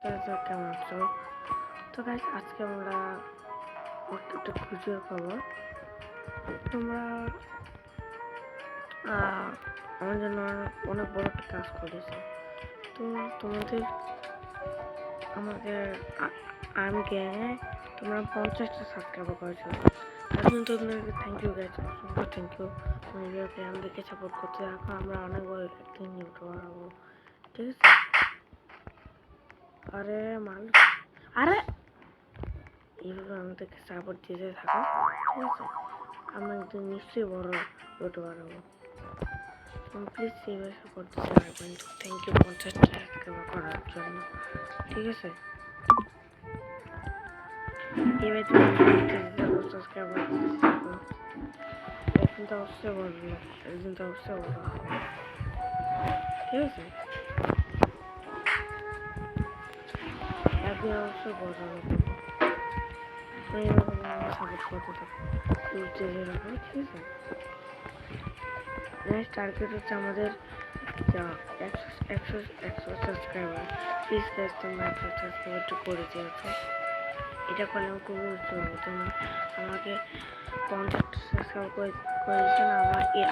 কেমন আছো? তো গাইস, আজকে আমরা একটা খুশির খবর। তোমরা আমার জন্য অনেক বড় একটা কাজ করেছে। তো তোমাদের আমাদের আমি গ্যাংয়ে তোমরা 50টা সাবস্ক্রাইবার করেছো। তার জন্য তোমাদেরকে থ্যাংক ইউ গাইস, অসংখ্য থ্যাংক ইউ। তোমাদেরকে আমাদেরকে সাপোর্ট করতে থাকো। আমরা অনেক বড় একদিন ইউটিউবার হবো, ঠিক আছে? আরে আরে এইভাবে আমাদেরকে সাপোর্ট দিতে থাকো, ঠিক আছে? আমরা একদিন নিশ্চয়ই বড় ইউটিউবার হবো। তুমি প্লিজ এইভাবে সাপোর্ট দিতে থাকবেন। থ্যাংক ইউ 50টা সাবস্ক্রাইবার করার জন্য, ঠিক আছে? এবার তুমি সাবস্ক্রাইবার দিতে থাকো। একদিন তো অবশ্যই বলবো, একদিন তো অবশ্যই বলবো, ঠিক আছে? একদিন অবশ্যই বলবো, সাপোর্ট করতে থাকো, দিতে থাকো, ঠিক আছে? নেক্সট টার্গেট হচ্ছে আমাদের 100 সাবস্ক্রাইবার। প্লিজ গাইস, তোমরা 100 সাবস্ক্রাইবারটা করে দিয়েছো। এটা করলে আমি খুবই উৎসাহ হবো। তোমরা আমাকে 50 সাবস্ক্রাইব করেছেন,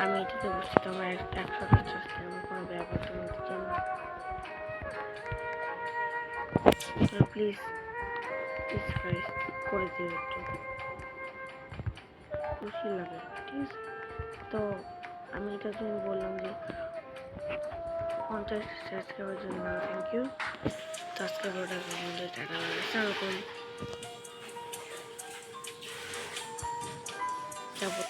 আমি এটাতে বুঝছি তোমরা 100 সাবস্ক্রাইবার কোনো ব্যাপার তোমাদের জন্য। প্লিজ প্লিজ গাইস, করে দিও, একটু খুশি লাগে, ঠিক আছে? তো আমি এটার জন্য বললাম যে 50 সাবস্ক্রাইবার জন্য থ্যাংক ইউ। সাবস্ক্রাইবারটা আমাদের টাকা এরকম সাপোর্ট